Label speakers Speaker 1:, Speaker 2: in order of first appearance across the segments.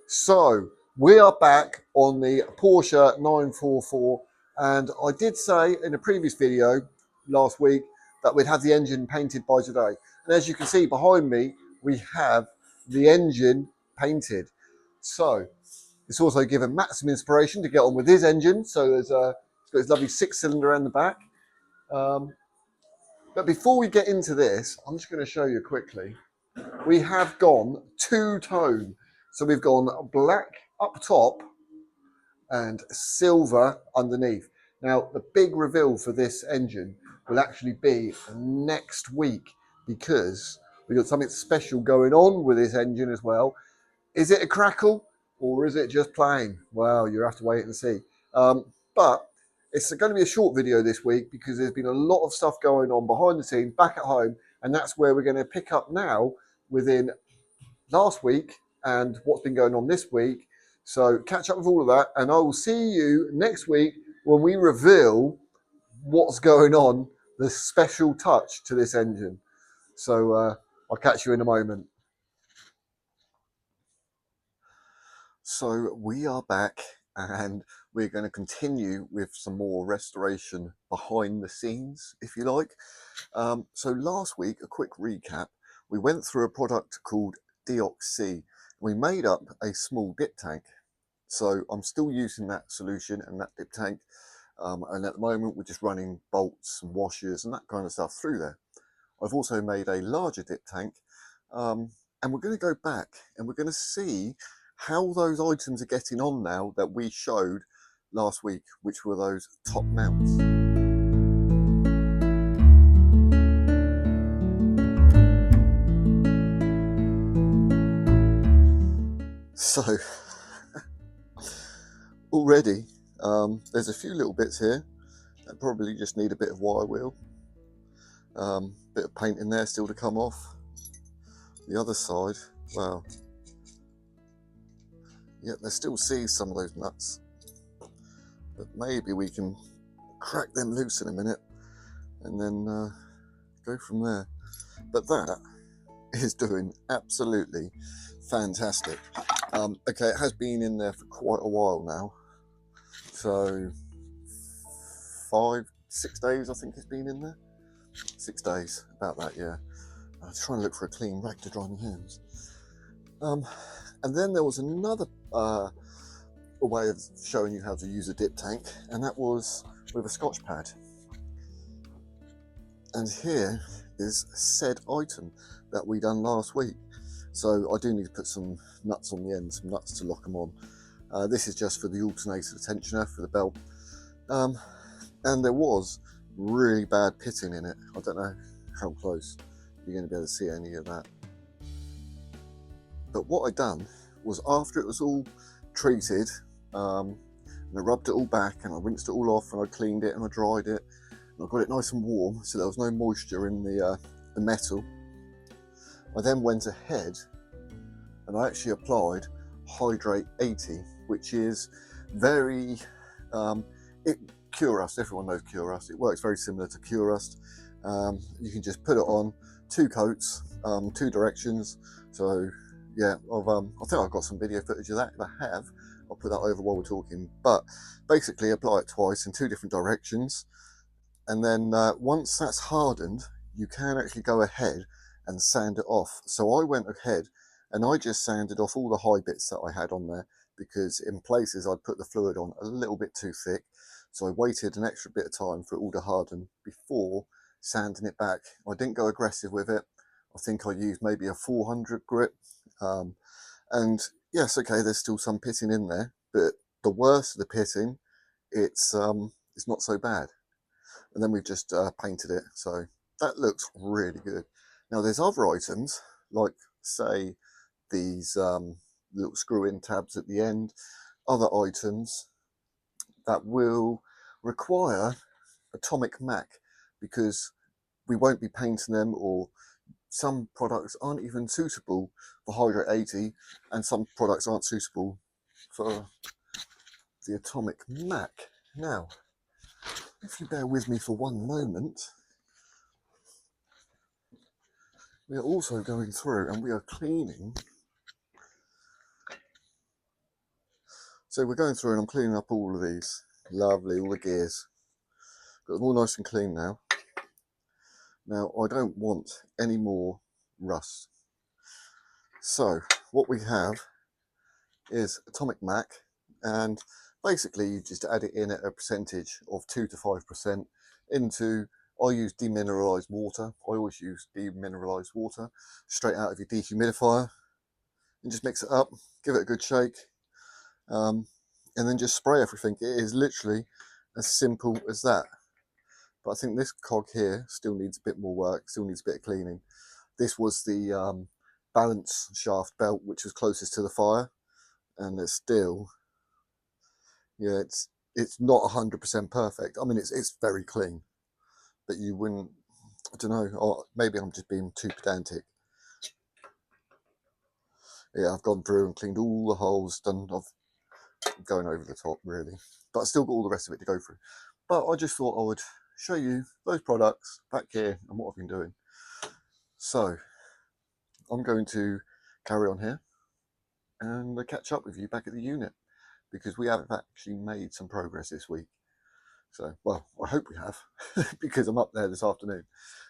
Speaker 1: So we are back on the Porsche 944, and I did say in a previous video last week that we'd have the engine painted by today. And as you can see behind me, we have the engine painted. So it's also given Matt some inspiration to get on with his engine. So it's got his lovely 6-cylinder in the back. But before we get into this, I'm just going to show you quickly. We have gone two-tone. So we've gone black up top and silver underneath. Now, the big reveal for this engine will actually be next week because we've got something special going on with this engine as well. Is it a crackle or is it just plain? Well, you have to wait and see. But it's going to be a short video this week because there's been a lot of stuff going on behind the scenes back at home, and that's where we're going to pick up now within last week and what's been going on this week. So catch up with all of that, and I will see you next week when we reveal what's going on, the special touch to this engine. So I'll catch you in a moment. So we are back and we're going to continue with some more restoration behind the scenes, if you like. So last week, a quick recap, we went through a product called Deoxy. We made up a small dip tank. So I'm still using that solution and that dip tank. And at the moment, we're just running bolts and washers and that kind of stuff through there. I've also made a larger dip tank. And we're going to go back and we're going to see how those items are getting on now that we showed last week, which were those top mounts. So already there's a few little bits here that probably just need a bit of wire wheel, bit of paint in there still to come off. The other side, wow, yeah, there still sees some of those nuts, but maybe we can crack them loose in a minute and then go from there. But that is doing absolutely fantastic. Okay, it has been in there for quite a while now, so 5-6 days I think it's been in there. 6 days, about that, yeah. I'm trying to look for a clean rag to dry my hands. And then there was another way of showing you how to use a dip tank, and that was with a scotch pad. And here is said item that we done last week. So I do need to put some nuts on the end, some nuts to lock them on. This is just for the alternator tensioner for the belt. And there was really bad pitting in it. I don't know how close you're going to be able to see any of that. But what I done was, after it was all treated, and I rubbed it all back and I rinsed it all off and I cleaned it and I dried it and I got it nice and warm so there was no moisture in the metal. I then went ahead and I actually applied Hydrate 80, which is very Cure Rust. Everyone knows Cure Rust. It works very similar to Cure Rust. You can just put it on 2 coats, 2 directions. So yeah, I think I've got some video footage of that. If I have, I'll put that over while we're talking. But basically, apply it twice in 2 different directions, and then once that's hardened, you can actually go ahead and sand it off. So I went ahead and I just sanded off all the high bits that I had on there, because in places I'd put the fluid on a little bit too thick. So I waited an extra bit of time for it all to harden before sanding it back. I didn't go aggressive with it. I think I used maybe a 400 grit. And yes, okay, there's still some pitting in there, but the worst of the pitting, it's not so bad. And then we've just painted it, so that looks really good. Now there's other items, like say these little screw-in tabs at the end, other items that will require atomic mac, because we won't be painting them, or some products aren't even suitable for Hydrate 80, and some products aren't suitable for the atomic mac. Now, if you bear with me for one moment, we are also going through and we are cleaning So we're going through and I'm cleaning up all of these. Lovely, all the gears. Got them all nice and clean now. Now I don't want any more rust. So what we have is Atomic Mac, and basically you just add it in at a percentage of 2 to 5% into, I use demineralized water. I always use demineralized water straight out of your dehumidifier, and just mix it up, give it a good shake, and then just spray everything. It is literally as simple as that. But I think this cog here still needs a bit more work, still needs a bit of cleaning. This was the balance shaft belt which was closest to the fire, and it's still, yeah, it's not 100% perfect. I mean, it's very clean, but you wouldn't, I don't know, or maybe I'm just being too pedantic. Yeah, I've gone through and cleaned all the holes, done, I'm going over the top really, but I still got all the rest of it to go through. But I just thought I would show you those products back here and what I've been doing. So I'm going to carry on here and catch up with you back at the unit, because we have actually made some progress this week. So, well, I hope we have, because I'm up there this afternoon.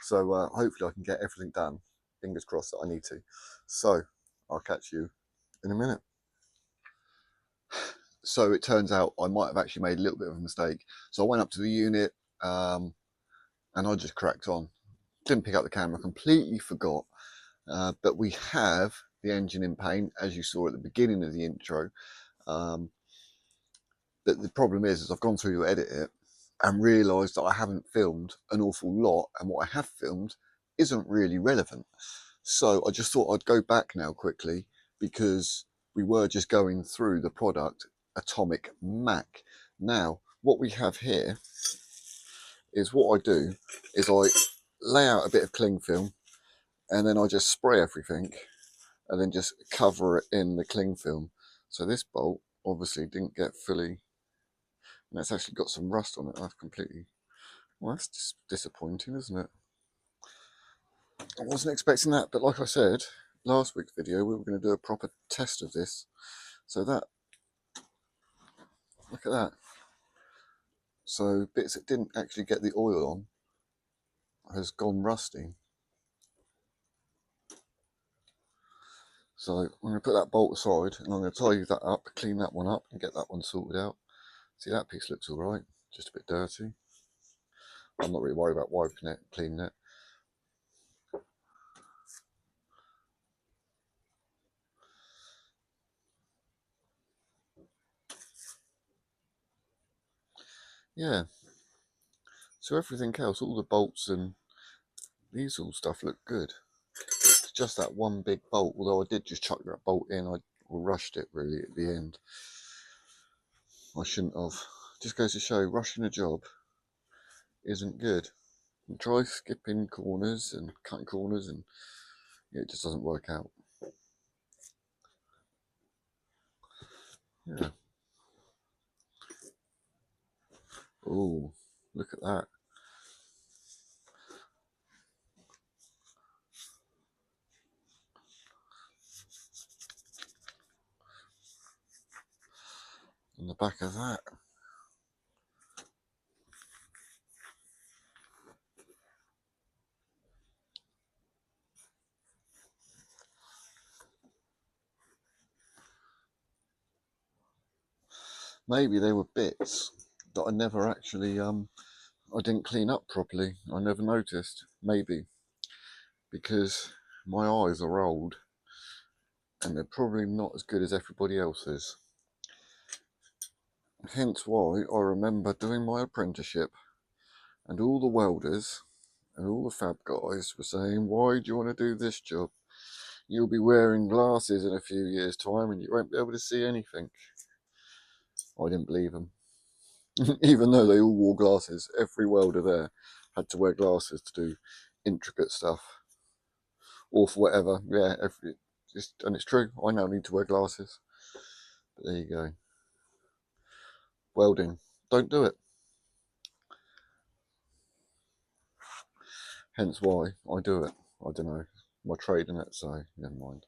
Speaker 1: So hopefully I can get everything done. Fingers crossed that I need to. So I'll catch you in a minute. So it turns out I might have actually made a little bit of a mistake. So I went up to the unit and I just cracked on. Didn't pick up the camera, completely forgot. But we have the engine in paint, as you saw at the beginning of the intro. But the problem is I've gone through to edit it and realised that I haven't filmed an awful lot, and what I have filmed isn't really relevant. So I just thought I'd go back now quickly, because we were just going through the product Atomic Mac. Now what we have here is, what I do is I lay out a bit of cling film and then I just spray everything and then just cover it in the cling film. So this bolt obviously didn't get fully, and it's actually got some rust on it. I've completely, well, that's just disappointing, isn't it? I wasn't expecting that, but like I said, last week's video, we were going to do a proper test of this. So that, look at that. So bits that didn't actually get the oil on has gone rusty. So I'm going to put that bolt aside and I'm going to tidy that up, clean that one up and get that one sorted out. See, that piece looks all right, just a bit dirty. I'm not really worried about wiping it, cleaning it. Yeah, so everything else, all the bolts and these all stuff look good. It's just that one big bolt, although I did just chuck that bolt in, I rushed it really at the end. I shouldn't have. Just goes to show, rushing a job isn't good. You try skipping corners and cutting corners and yeah, it just doesn't work out. Yeah. Oh, look at that. On the back of that. Maybe they were bits that I never actually, I didn't clean up properly. I never noticed. Maybe because my eyes are old and they're probably not as good as everybody else's. Hence why I remember doing my apprenticeship and all the welders and all the fab guys were saying, why do you want to do this job? You'll be wearing glasses in a few years' time and you won't be able to see anything. I didn't believe them. Even though they all wore glasses, every welder there had to wear glasses to do intricate stuff. Or for whatever, yeah, and it's true, I now need to wear glasses. But there you go. Welding, don't do it. Hence why I do it. I don't know, my trade in it, so never mind.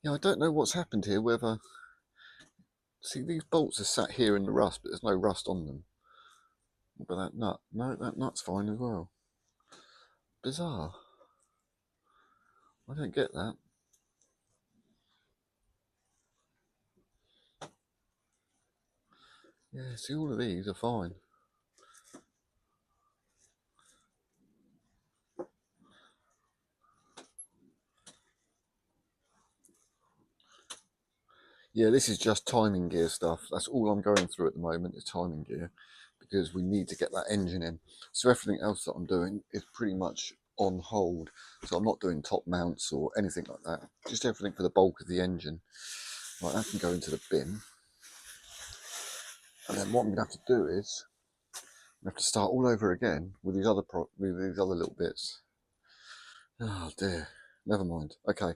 Speaker 1: Yeah, I don't know what's happened here, whether See, these bolts are sat here in the rust, but there's no rust on them. What about that nut? No, that nut's fine as well. Bizarre. I don't get that. Yeah, see, all of these are fine. Yeah, this is just timing gear stuff. That's all I'm going through at the moment is timing gear, because we need to get that engine in. So everything else that I'm doing is pretty much on hold. So I'm not doing top mounts or anything like that. Just everything for the bulk of the engine. Right, that can go into the bin. And then what I'm going to have to do is I have to start all over again with these other little bits. Oh dear, never mind. Okay,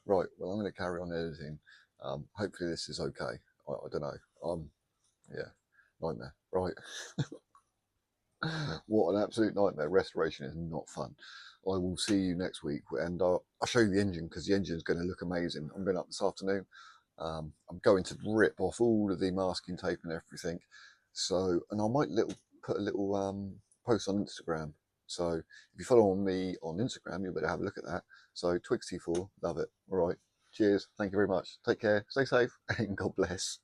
Speaker 1: right. Well, I'm going to carry on editing. Hopefully this is okay. I don't know. Yeah, nightmare. Right. What an absolute nightmare. Restoration is not fun. I will see you next week, and I'll show you the engine, because the engine is going to look amazing. I'm going up this afternoon. I'm going to rip off all of the masking tape and everything. So, and I might put a little post on Instagram. So if you follow me on Instagram, you better have a look at that. So Twiggs T4, love it. All right. Cheers. Thank you very much. Take care. Stay safe, and God bless.